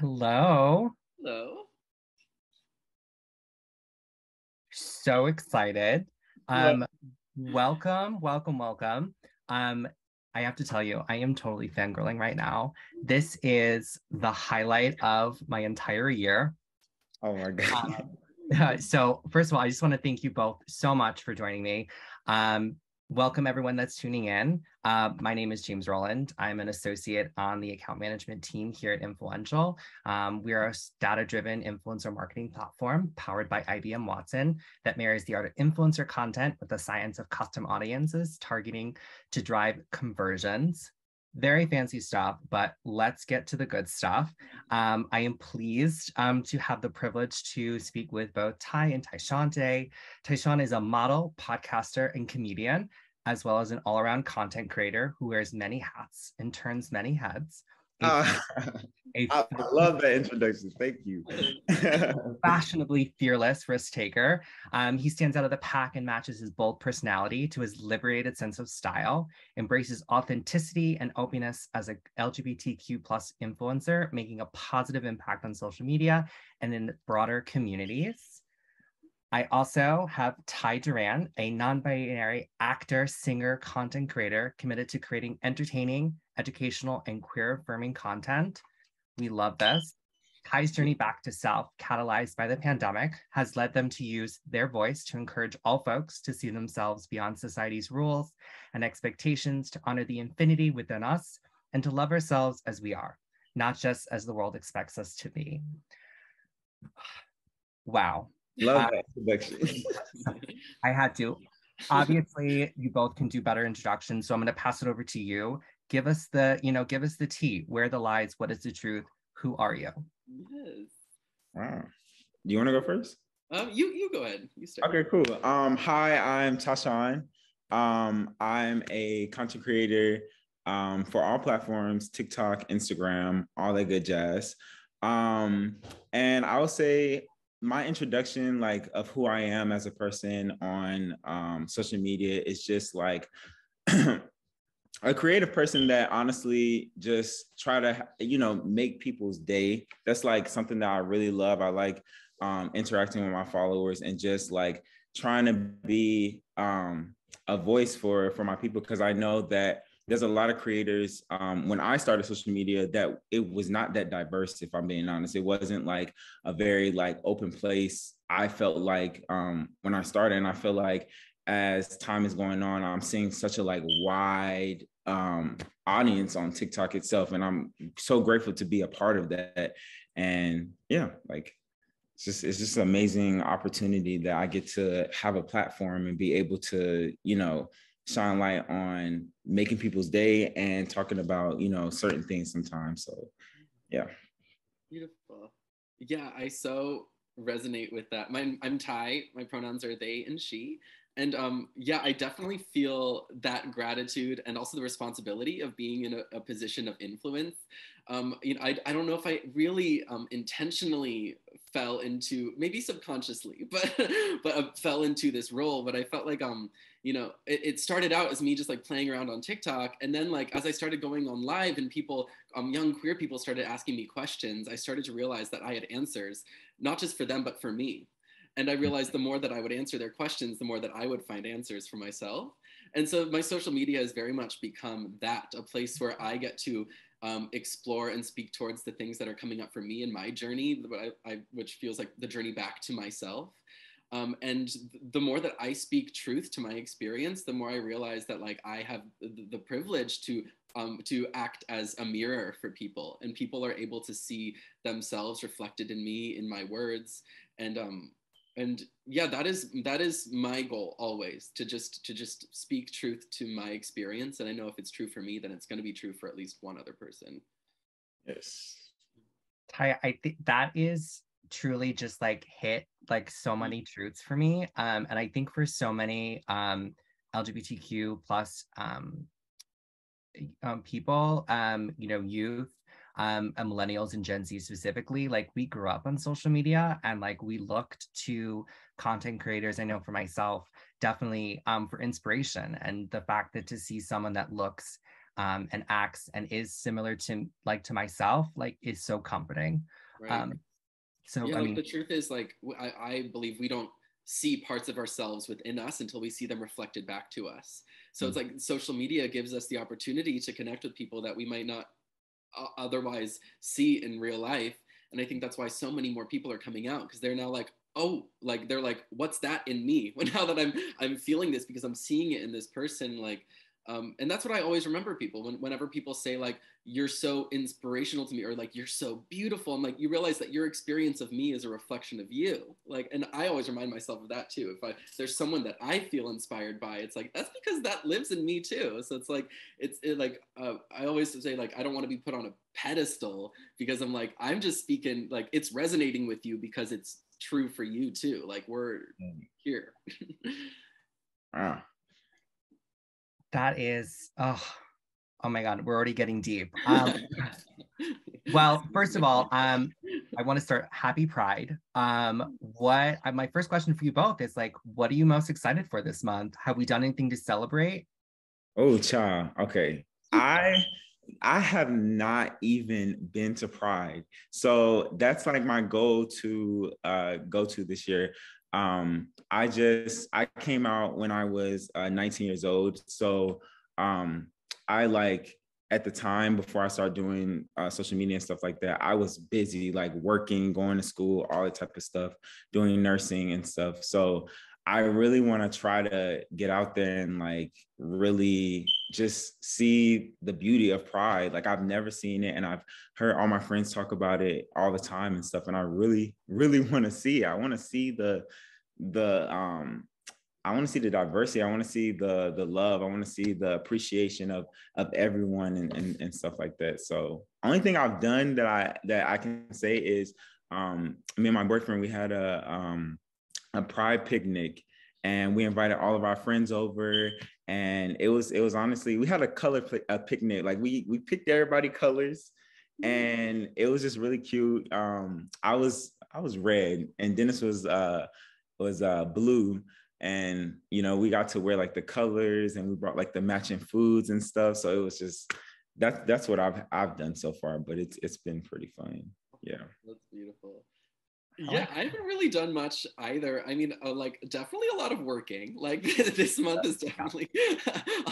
Hello. Hello. So excited. Hello. Um, welcome. Um, I have to tell you, I am totally fangirling right now. This is the highlight of my entire year. Oh my God. So first of all, I just want to thank you both so much for joining me. Um, Welcome everyone that's tuning in. My name is James Rowland. I'm an associate on the account management team here at Influential. We are a data-driven influencer marketing platform powered by IBM Watson that marries the art of influencer content with the science of custom audiences targeting to drive conversions. Very fancy stuff, but let's get to the good stuff. I am pleased to have the privilege to speak with both Ty and Tyshon today. Tyshon is a model, podcaster, and comedian, as well as an all-around content creator who wears many hats and turns many heads. A, Uh, a I love that introduction. Thank you. fashionably fearless risk taker. He stands out of the pack and matches his bold personality to his liberated sense of style, embraces authenticity and openness as a LGBTQ plus influencer, making a positive impact on social media and in broader communities. I also have Ty Deran, a non-binary actor, singer, content creator committed to creating entertaining, educational, and queer-affirming content. We love this. Ty's journey back to self, catalyzed by the pandemic, has led them to use their voice to encourage all folks to see themselves beyond society's rules and expectations, to honor the infinity within us, and to love ourselves as we are, not just as the world expects us to be. Wow. Love that introduction. I had to. Obviously, you both can do better introductions, so I'm going to pass it over to you. Give us the tea. Where are the lies? What is the truth? Who are you? Yes. Wow. Do you want to go first? You go ahead. You start. Okay, cool. Hi, I'm Tyshon. I'm a content creator for all platforms, TikTok, Instagram, all that good jazz. And I would say my introduction, like, of who I am as a person on social media is just like a creative person that honestly just try to, make people's day. That's like something that I really love. I like interacting with my followers and just like trying to be a voice for my people, because I know that there's a lot of creators when I started social media that it was not that diverse. If I'm being honest, it wasn't like a very like open place. I felt like when I started, and I feel like as time is going on, I'm seeing such a like wide audience on TikTok itself, and I'm so grateful to be a part of that. And yeah, like it's just an amazing opportunity that I get to have a platform and be able to, shine light on making people's day and talking about, certain things sometimes. So yeah. Beautiful. Yeah, I so resonate with that. I'm Ty. My pronouns are they and she. And yeah, I definitely feel that gratitude and also the responsibility of being in a position of influence. I don't know if I really intentionally fell into, maybe subconsciously, but fell into this role. But I felt like it started out as me just like playing around on TikTok, and then like as I started going on live and people, young queer people started asking me questions, I started to realize that I had answers, not just for them but for me. And I realized the more that I would answer their questions, the more that I would find answers for myself. And so my social media has very much become that, a place where I get to explore and speak towards the things that are coming up for me in my journey, which feels like the journey back to myself. And the more that I speak truth to my experience, the more I realize that like I have the privilege to act as a mirror for people, and people are able to see themselves reflected in me, in my words. And yeah, that is my goal always, to just speak truth to my experience. And I know if it's true for me, then it's going to be true for at least one other person. Yes. Ty, I think that is truly just like hit like so many truths for me. And I think for so many LGBTQ plus people, youth, and millennials and Gen Z specifically, like we grew up on social media and like we looked to content creators. I know for myself, definitely for inspiration, and the fact that to see someone that looks and acts and is similar to myself, like is so comforting. Right. So yeah, I like mean, the truth is, like, I believe we don't see parts of ourselves within us until we see them reflected back to us. So it's like social media gives us the opportunity to connect with people that we might not otherwise see in real life. And I think that's why so many more people are coming out, because they're now like, oh, like they're like, what's that in me? When now that I'm feeling this because I'm seeing it in this person, like, and that's what I always remember people whenever people say like, you're so inspirational to me, or like, you're so beautiful. I'm like, you realize that your experience of me is a reflection of you. Like, and I always remind myself of that too. If there's someone that I feel inspired by, it's like, that's because that lives in me too. So it's like, I always say like, I don't want to be put on a pedestal, because I'm like, I'm just speaking, like, it's resonating with you because it's true for you too. Like, we're here. Wow. that is, oh my God, we're already getting deep. Well, first of all, I want to start Happy Pride. My first question for you both is like, what are you most excited for this month? Have we done anything to celebrate? Oh, child. Okay. I have not even been to Pride. So that's like my goal to go to this year. I came out when I was 19 years old. So I like at the time before I started doing social media and stuff like that, I was busy like working, going to school, all that type of stuff, doing nursing and stuff. So I really want to try to get out there and like really just see the beauty of Pride. Like I've never seen it, and I've heard all my friends talk about it all the time and stuff. And I really, really want to see it. I want to see the I want to see the diversity. I want to see the love. I want to see the appreciation of everyone and stuff like that. So only thing I've done that I can say is me and my boyfriend, we had a Pride picnic, and we invited all of our friends over, and it was honestly, we had a color picnic. Like we picked everybody colors, and it was just really cute. I was red, and Dennis was blue, and you know, we got to wear like the colors, and we brought like the matching foods and stuff. So it was just that's what I've done so far, but it's been pretty fun. Yeah, that's beautiful. Yeah, I haven't really done much either. I mean, like definitely a lot of working. Like this month is definitely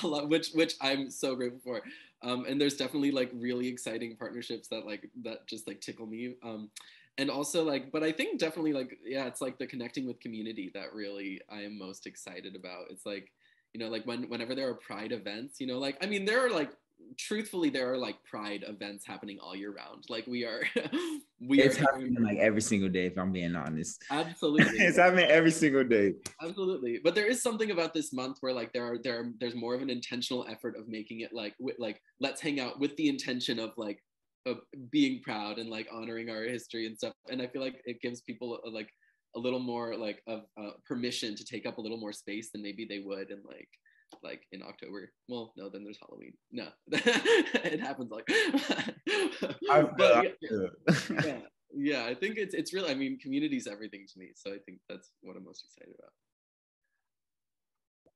a lot, which I'm so grateful for. And there's definitely like really exciting partnerships that just like tickle me. And also like, but I think definitely like, yeah, it's like the connecting with community that really I am most excited about. It's like, you know, like whenever there are Pride events, you know, like, I mean, there are like, truthfully, there are like Pride events happening all year round. Like it's happening like every single day, if I'm being honest. Absolutely. It's happening every single day. Absolutely. But there is something about this month where like there's more of an intentional effort of making it like let's hang out with the intention of like of being proud and like honoring our history and stuff. And I feel like it gives people like a little more like of permission to take up a little more space than maybe they would in like in October. Well, no, then there's Halloween. No, it happens like. Yeah. I think it's really. I mean, community is everything to me. So I think that's what I'm most excited about.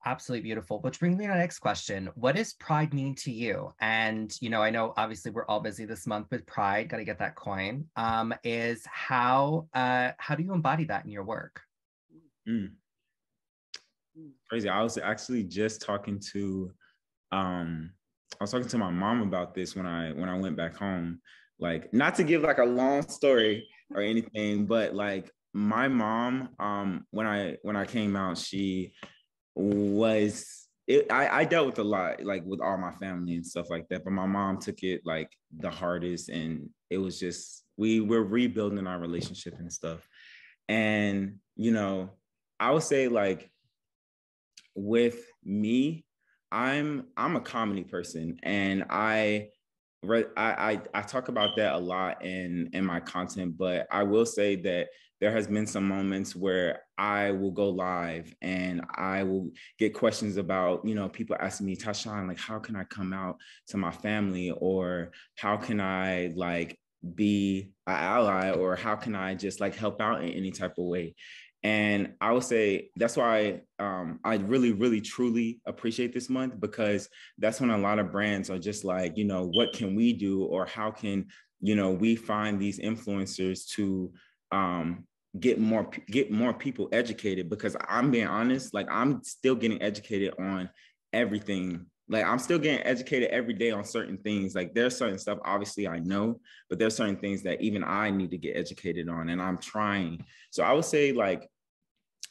Absolutely beautiful. Which brings me to the next question. What does Pride mean to you? And, you know, I know obviously we're all busy this month with Pride, got to get that coin. Is how do you embody that in your work? Crazy. I was actually just talking to my mom about this when I went back home. Like, not to give like a long story or anything, but like my mom, when I came out, she was I dealt with a lot, like with all my family and stuff like that, but my mom took it like the hardest, and it was just we were rebuilding our relationship and stuff. And you know, I would say like with me, I'm a comedy person, and I talk about that a lot in my content, but I will say that there has been some moments where I will go live and I will get questions about, you know, people asking me, Tyshon, like, how can I come out to my family, or how can I like be an ally, or how can I just like help out in any type of way? And I would say that's why I really, really, truly appreciate this month, because that's when a lot of brands are just like, you know, what can we do, or how can, you know, we find these influencers to get more people educated? Because I'm being honest, like I'm still getting educated on everything. Like I'm still getting educated every day on certain things. Like there's certain stuff obviously I know, but there's certain things that even I need to get educated on, and I'm trying. So I would say like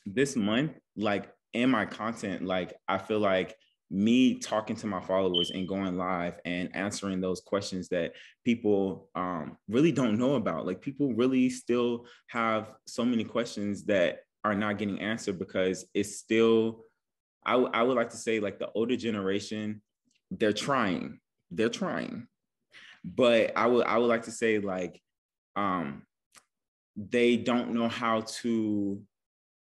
this month, like in my content, like I feel like me talking to my followers and going live and answering those questions that people really don't know about. Like people really still have so many questions that are not getting answered, because it's still, I would like to say like the older generation, they're trying, but I would like to say like they don't know how to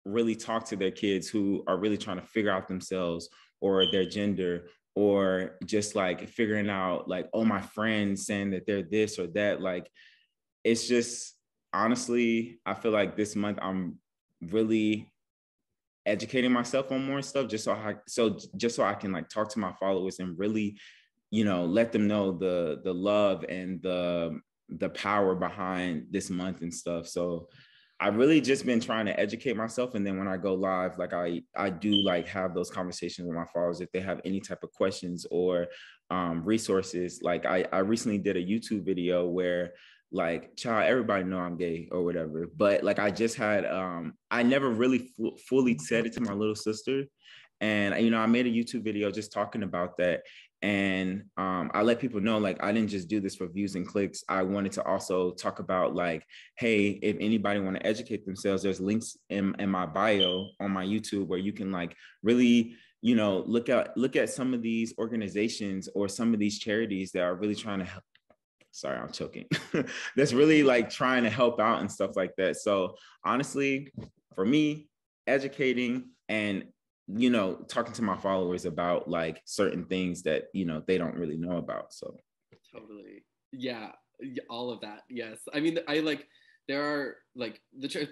really talk to their kids who are really trying to figure out themselves or their gender, or just like figuring out like, oh, my friend's saying that they're this or that. Like it's just, honestly, I feel like this month I'm really educating myself on more stuff, just so I can like talk to my followers and really, you know, let them know the love and the power behind this month and stuff. So I've really just been trying to educate myself. And then when I go live, like I do like have those conversations with my followers if they have any type of questions or resources. Like I recently did a YouTube video where like, child, everybody know I'm gay or whatever, but like I just had I never really fully said it to my little sister. And, you know, I made a YouTube video just talking about that. And I let people know, like, I didn't just do this for views and clicks. I wanted to also talk about like, hey, if anybody want to educate themselves, there's links in my bio on my YouTube where you can like really, you know, look at some of these organizations or some of these charities that are really trying to help. Sorry, I'm choking. That's really like trying to help out and stuff like that. So honestly, for me, educating and, you know, talking to my followers about like certain things that, you know, they don't really know about. So totally. Yeah, all of that. Yes. I mean, I like, there are like the truth,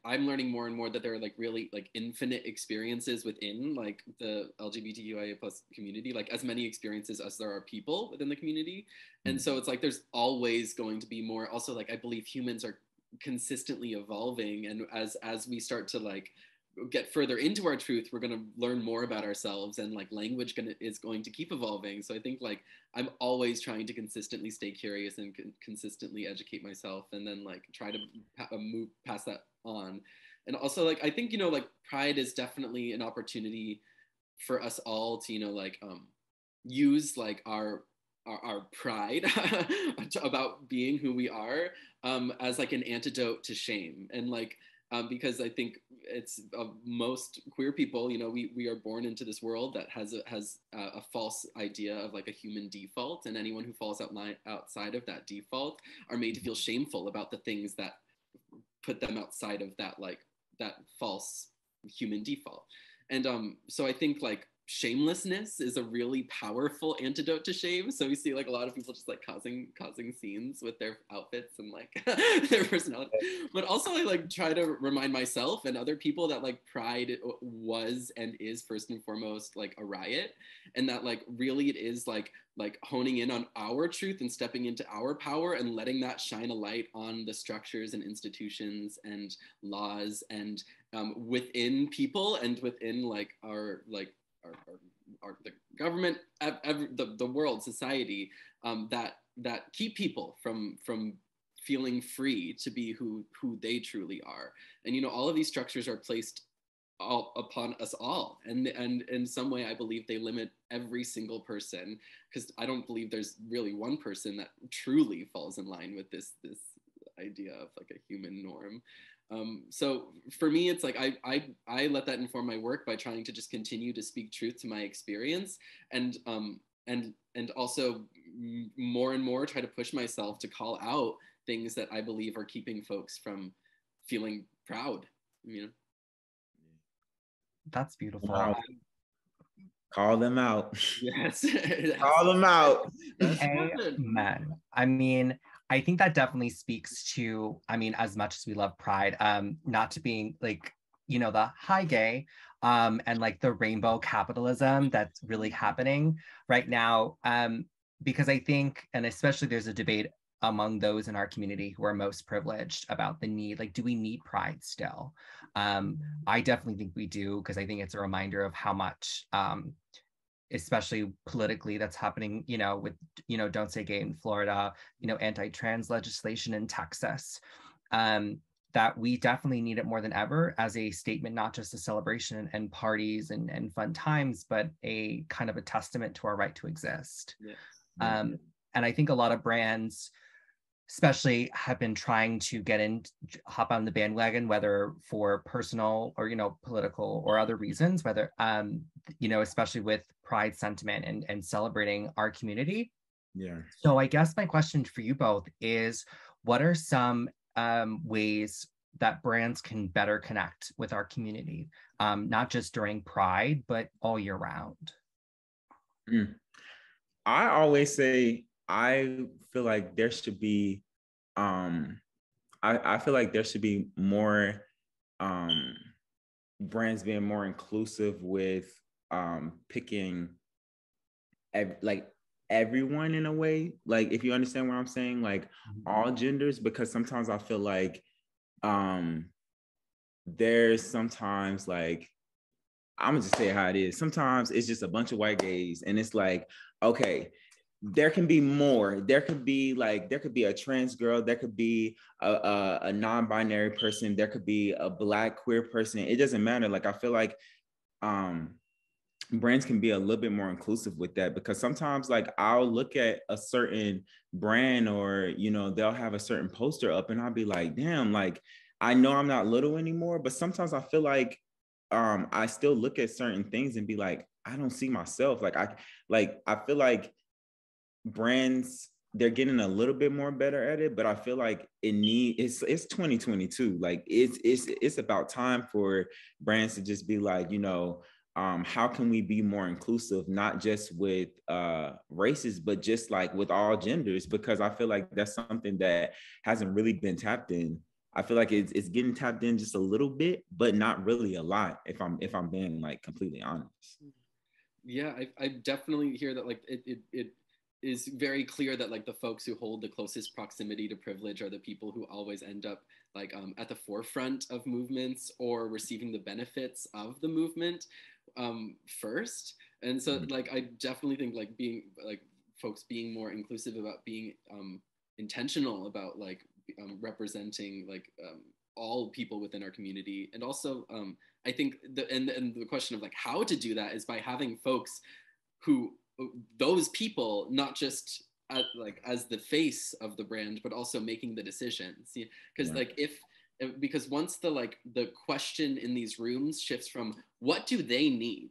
I'm learning more and more that there are like really like infinite experiences within like the LGBTQIA plus community, like as many experiences as there are people within the community. And so it's like there's always going to be more. Also, like I believe humans are consistently evolving, and as we start to like get further into our truth, we're going to learn more about ourselves, and like language is going to keep evolving. So I think like I'm always trying to consistently stay curious and consistently educate myself, and then like try to move past that on. And also like I think, you know, like Pride is definitely an opportunity for us all to, you know, like use like our pride about being who we are as like an antidote to shame. And like because I think it's most queer people, you know, we are born into this world that has a false idea of like a human default, and anyone who falls outside of that default are made to feel shameful about the things that put them outside of that, like that false human default. And so I think like shamelessness is a really powerful antidote to shame. So we see like a lot of people just like causing scenes with their outfits and like their personality. But also I like try to remind myself and other people that like Pride was and is first and foremost like a riot, and that like really it is like honing in on our truth and stepping into our power and letting that shine a light on the structures and institutions and laws and within people and within like our the government, the world, society, that keep people from feeling free to be who they truly are. And you know, all of these structures are placed all upon us all, and in some way I believe they limit every single person, because I don't believe there's really one person that truly falls in line with this idea of like a human norm. So for me, it's like I let that inform my work by trying to just continue to speak truth to my experience, and also more and more try to push myself to call out things that I believe are keeping folks from feeling proud, you know. That's beautiful. Wow. Call them out. Yes. Call them out. Amen. I mean, I think that definitely speaks to, I mean, as much as we love Pride, not to being like the high gay and like the rainbow capitalism that's really happening right now. Because I think, and especially there's a debate among those in our community who are most privileged about the need, like, do we need pride still? I definitely think we do, because I think it's a reminder of how much, especially politically, that's happening, with, Don't Say Gay in Florida, anti-trans legislation in Texas, that we definitely need it more than ever as a statement, not just a celebration and parties and fun times, but a kind of a testament to our right to exist. Yes. And I think a lot of brands, especially, have been trying to hop on the bandwagon, whether for personal or, political or other reasons, whether, especially with pride sentiment and celebrating our community. Yeah. So I guess my question for you both is, what are some ways that brands can better connect with our community, not just during Pride, but all year round? I always say, I feel like there should be, I feel like there should be more brands being more inclusive with picking like everyone in a way, like, if you understand what I'm saying, like all genders, because sometimes I feel like there's sometimes, like, I'm gonna just say how it is. Sometimes it's just a bunch of white gays, and it's like, okay, there can be more. There could be a trans girl, there could be a non-binary person, there could be a Black queer person. It doesn't matter. Like, I feel like brands can be a little bit more inclusive with that, because sometimes, like, I'll look at a certain brand, or they'll have a certain poster up, and I'll be like, damn, like, I know I'm not little anymore, but sometimes I feel like I still look at certain things and be like, I don't see myself. I feel like brands, they're getting a little bit more better at it, but I feel like it's 2022. Like, it's about time for brands to just be like, how can we be more inclusive, not just with races, but just like with all genders? Because I feel like that's something that hasn't really been tapped in. I feel like it's getting tapped in just a little bit, but not really a lot, if I'm being, like, completely honest. Yeah, I definitely hear that, like, it is very clear that, like, the folks who hold the closest proximity to privilege are the people who always end up, like, at the forefront of movements or receiving the benefits of the movement first. And so, like, I definitely think, like, being, like, folks being more inclusive about being intentional about, like, representing, like, all people within our community. And also, I think the question of, like, how to do that is by having folks who, those people, not just as the face of the brand, but also making the decisions. Because like, because once the question in these rooms shifts from what do they need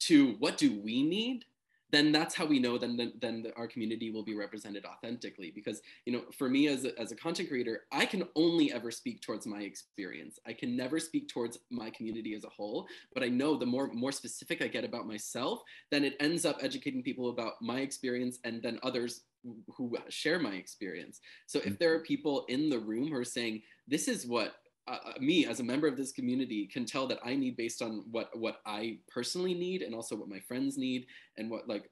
to what do we need, then that's how we know then our community will be represented authentically. Because, for me as a content creator, I can only ever speak towards my experience. I can never speak towards my community as a whole. But I know the more specific I get about myself, then it ends up educating people about my experience, and then others who share my experience. So if there are people in the room who are saying, this is what me as a member of this community can tell that I need, based on what I personally need, and also what my friends need, and what like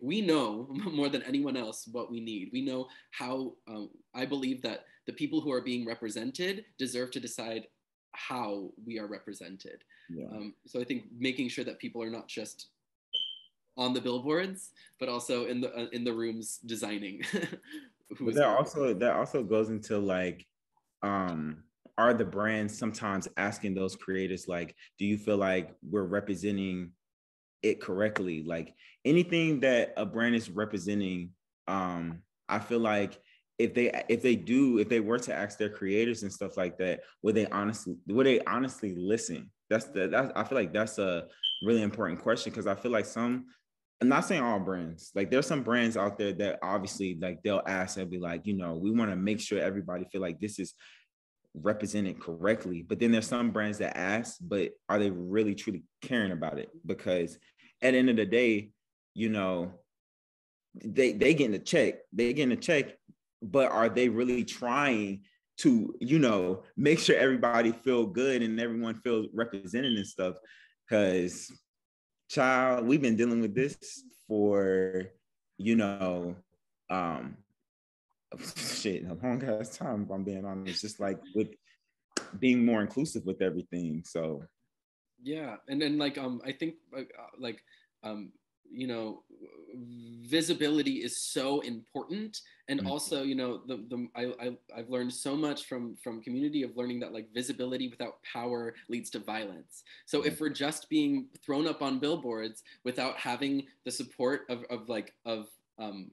we know more than anyone else what we need. We know how I believe that the people who are being represented deserve to decide how we are represented. So I think making sure that people are not just on the billboards, but also in the rooms designing. But that also goes into, like, are the brands sometimes asking those creators, like, do you feel like we're representing it correctly? Like, anything that a brand is representing, I feel like if they were to ask their creators and stuff like that, would they honestly listen? I feel like that's a really important question, because I feel like I'm not saying all brands, like, there's some brands out there that obviously, like, they'll ask and be like, we want to make sure everybody feel like this is represented correctly. But then there's some brands that ask, but are they really truly caring about it? Because at the end of the day, they getting a check, but are they really trying to, you know, make sure everybody feel good and everyone feels represented and stuff. Because, child, we've been dealing with this for, you know, shit, a long ass time, if I'm being honest, just like with being more inclusive with everything. So yeah, and then like I think um you know, visibility is so important, and also, you know, I've learned so much from community of learning that like visibility without power leads to violence. So if we're just being thrown up on billboards without having the support and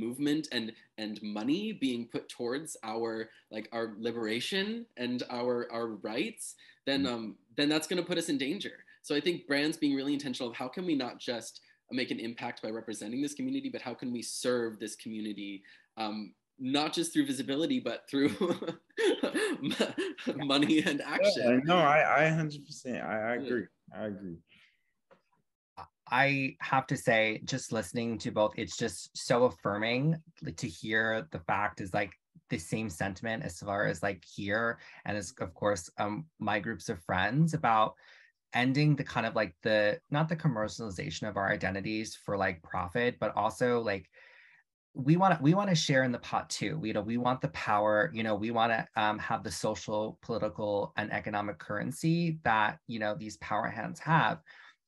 movement and money being put towards our like our liberation and our rights, then that's going to put us in danger. So I think brands being really intentional of how can we not just make an impact by representing this community, but how can we serve this community, not just through visibility, but through money and action. yeah, no, I 100%, I agree. I agree. I have to say, just listening to both, it's just so affirming to hear the fact is like the same sentiment as far as like here, and as of course my groups of friends, about ending the kind of like the, not the commercialization of our identities for like profit, but also like we want to share in the pot too. You know, we want the power, you know, we want to have the social, political, and economic currency that, you know, these power hands have.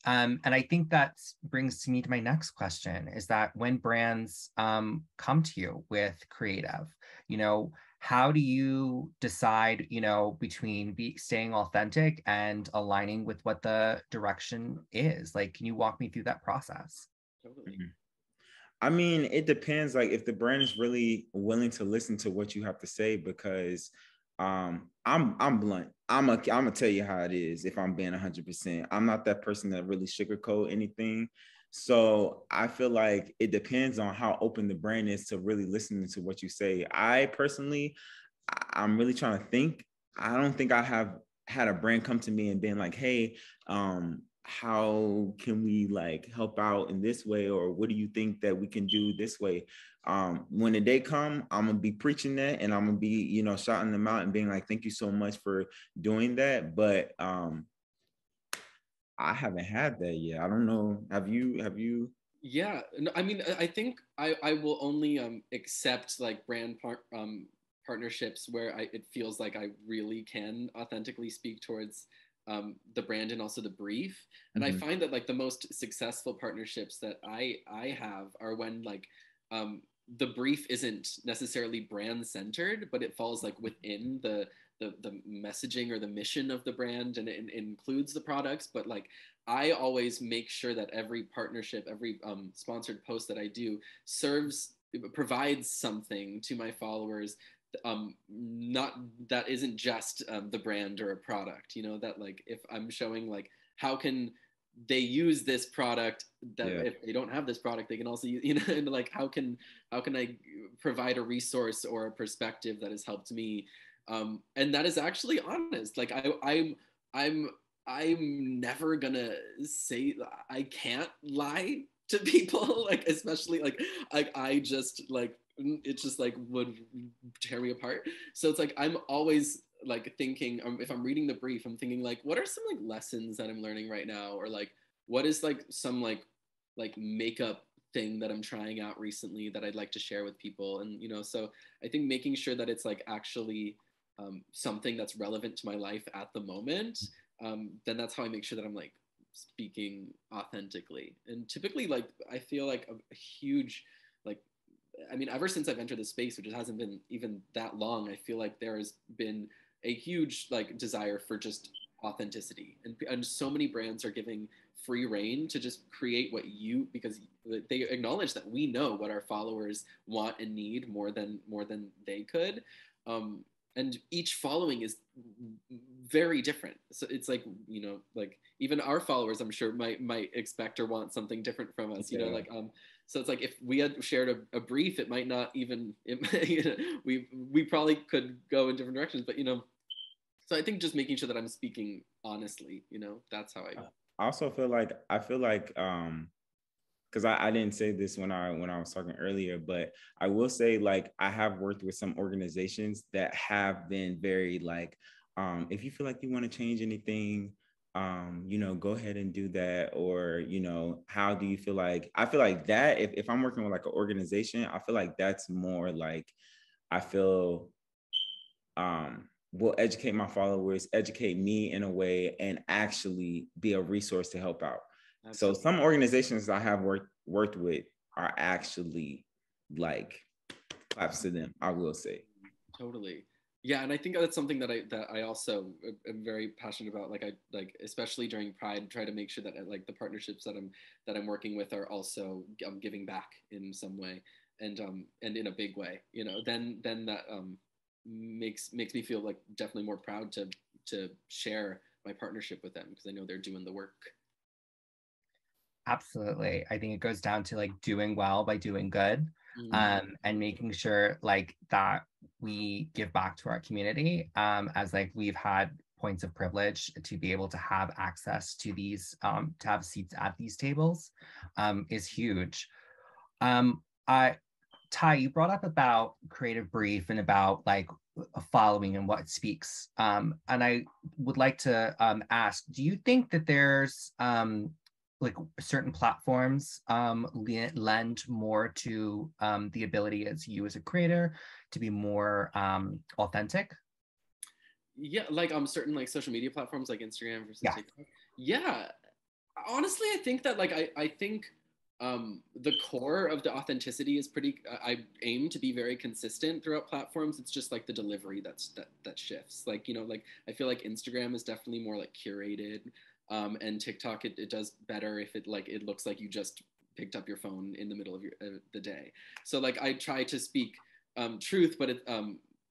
And I think that brings me to my next question, is that when brands come to you with creative, you know, how do you decide, you know, between staying authentic and aligning with what the direction is? Like, can you walk me through that process? Totally. I mean, it depends. Like if the brand is really willing to listen to what you have to say, because I'm blunt. I'm gonna tell you how it is. If I'm being 100%, I'm not that person that really sugarcoat anything. So I feel like it depends on how open the brand is to really listening to what you say. I personally, I'm really trying to think. I don't think I have had a brand come to me and been like, hey, how can we like help out in this way, or what do you think that we can do this way? When the day come, I'm gonna be preaching that, and I'm gonna be, you know, shouting them out and being like, thank you so much for doing that. But I haven't had that yet. I don't know, have you? Yeah, no, I mean, I think I will only accept like partnerships where it feels like I really can authentically speak towards the brand and also the brief. And I find that like the most successful partnerships that I have are when like the brief isn't necessarily brand centered, but it falls like within the messaging or the mission of the brand, and it includes the products. But like I always make sure that every partnership, every sponsored post that I do provides something to my followers, not that isn't just the brand or a product. You know, that like if I'm showing like how can they use this product, that if they don't have this product they can also use, you know, and like how can I provide a resource or a perspective that has helped me, and that is actually honest. Like I'm never gonna say, I can't lie to people, like especially like I just like it just like would tear me apart. So it's like I'm always like thinking, if I'm reading the brief, I'm thinking like, what are some like lessons that I'm learning right now, or like what is like some like makeup thing that I'm trying out recently that I'd like to share with people. And you know, so I think making sure that it's like actually something that's relevant to my life at the moment, then that's how I make sure that I'm like speaking authentically. And typically, like I feel like a huge like, I mean, ever since I've entered the space, which hasn't been even that long, I feel like there has been a huge like desire for just authenticity, and so many brands are giving free reign to just create what you, because they acknowledge that we know what our followers want and need more than they could. And each following is very different. So it's like, you know, like even our followers, I'm sure might expect or want something different from us, you know, like, so it's like if we had shared a brief, it might not even, you know, we probably could go in different directions, but you know, so I think just making sure that I'm speaking honestly, you know, that's how I also feel like, because because I didn't say this when I was talking earlier, but I will say, like, I have worked with some organizations that have been very like, if you feel like you want to change anything, you know, go ahead and do that. Or, you know, how do you feel like, I feel like that if I'm working with like an organization, I feel like that's more like, I feel will educate my followers, educate me in a way, and actually be a resource to help out. Absolutely. So some organizations I have worked with are actually like, claps to them, I will say. Totally. Yeah, and I think that's something that I also am very passionate about. Like, I like, especially during Pride, try to make sure that like the partnerships that I'm working with are also giving back in some way, and in a big way. You know, then that makes me feel like definitely more proud to share my partnership with them, because I know they're doing the work. Absolutely. I think it goes down to like doing well by doing good, and making sure like that we give back to our community, as like we've had points of privilege to be able to have access to these, to have seats at these tables, is huge. Ty, you brought up about creative brief and about like a following and what speaks. And I would like to ask, do you think that there's like certain platforms lend more to the ability as you as a creator to be more authentic? Yeah, like certain like social media platforms like Instagram versus TikTok. Yeah, honestly, I think that like I think the core of the authenticity is pretty. I aim to be very consistent throughout platforms. It's just like the delivery that shifts. Like, you know, like I feel like Instagram is definitely more like curated, and TikTok it does better if it looks like you just picked up your phone in the middle of the day. So like I try to speak truth, but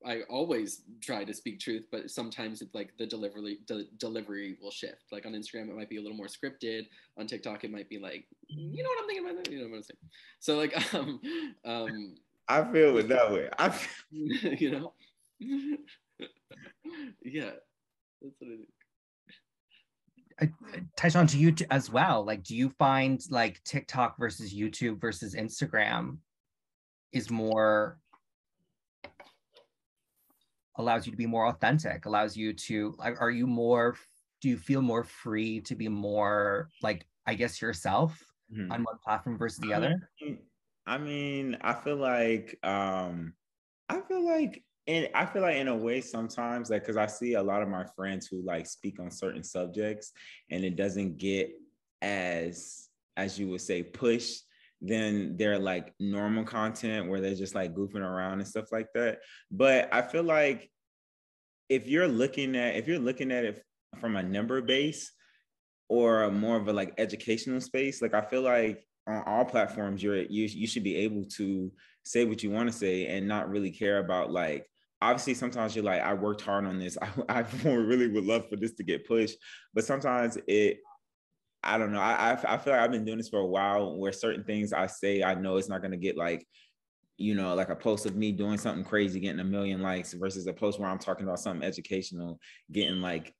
I always try to speak truth, but sometimes it's like the delivery will shift. Like on Instagram, it might be a little more scripted. On TikTok, it might be like, you know what I'm thinking about that? You know what I'm saying? So like, I feel it that way. You know, yeah, that's what I think. Tyshon, to you as well, like, do you find like TikTok versus YouTube versus Instagram is more, allows you to be more authentic, allows you to like, are you more, do you feel more free to be more like, I guess, yourself on one platform versus the other? I mean, I feel like in a way sometimes, like, because I see a lot of my friends who like speak on certain subjects and it doesn't get as you would say pushed than their like normal content where they're just like goofing around and stuff like that. But I feel like if you're looking at it from a number base or more of a like educational space, like I feel like on all platforms you should be able to say what you want to say and not really care about, like, obviously sometimes you're like, I worked hard on this, I really would love for this to get pushed, but sometimes I don't know, I feel like I've been doing this for a while where certain things I say, I know it's not going to get like, you know, like a post of me doing something crazy getting 1 million likes versus a post where I'm talking about something educational getting like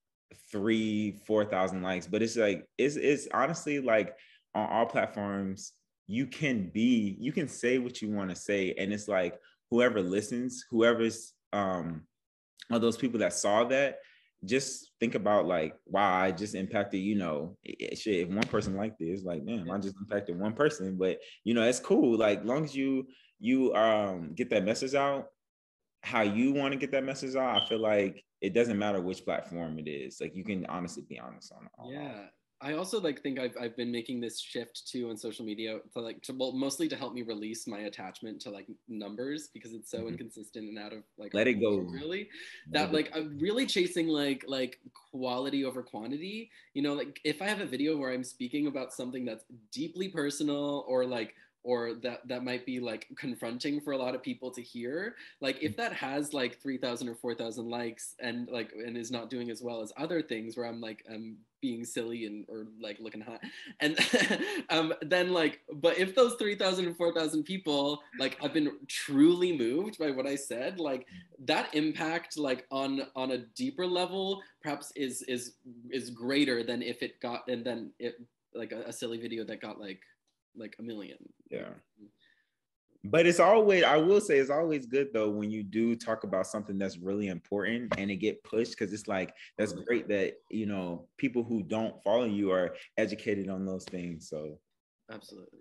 3,000-4,000 likes. But it's like, it's honestly like on all platforms, you can say what you want to say. And it's like, whoever listens, whoever's all those people that saw that, just think about like, wow, I just impacted, you know, shit, if one person liked it, it's like, man, I just impacted one person. But you know, it's cool. Like, long as you get that message out how you want to get that message out, I feel like it doesn't matter which platform it is. Like, you can honestly be honest on all. Yeah. I also like think I've been making this shift too on social media mostly to help me release my attachment to like numbers, because it's so inconsistent and out of like let it go, really, that like I'm really chasing like quality over quantity. You know, like if I have a video where I'm speaking about something that's deeply personal or that might be like confronting for a lot of people to hear, like if that has like 3,000 or 4,000 likes and is not doing as well as other things where I'm like being silly and or like looking hot, and then like, but if those 3,000 and 4,000 people like have been truly moved by what I said, like that impact like on a deeper level perhaps is greater than if it got, and then it like a silly video that got like like a million. Yeah. But it's always, I will say, it's always good though when you do talk about something that's really important and it get pushed, because it's like, that's great that, you know, people who don't follow you are educated on those things. So absolutely.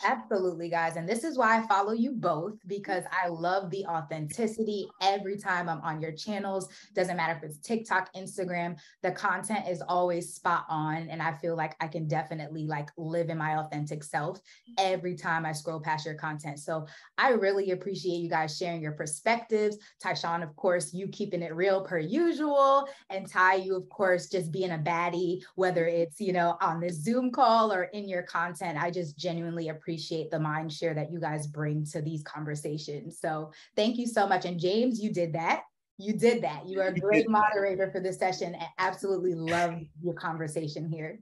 Absolutely, guys. And this is why I follow you both, because I love the authenticity every time I'm on your channels. Doesn't matter if it's TikTok, Instagram, the content is always spot on. And I feel like I can definitely like live in my authentic self every time I scroll past your content. So I really appreciate you guys sharing your perspectives. Tyshon, of course, you keeping it real per usual. And Ty, you, of course, just being a baddie, whether it's, you know, on this Zoom call or in your content. I just genuinely appreciate the mind share that you guys bring to these conversations. So thank you so much. And James, you did that. You did that. You are a great moderator for this session and absolutely love your conversation here.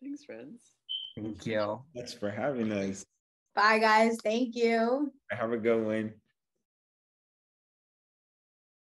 Thanks, friends. Thank you. thanks for having us. Bye, guys. Thank you. Have a good one.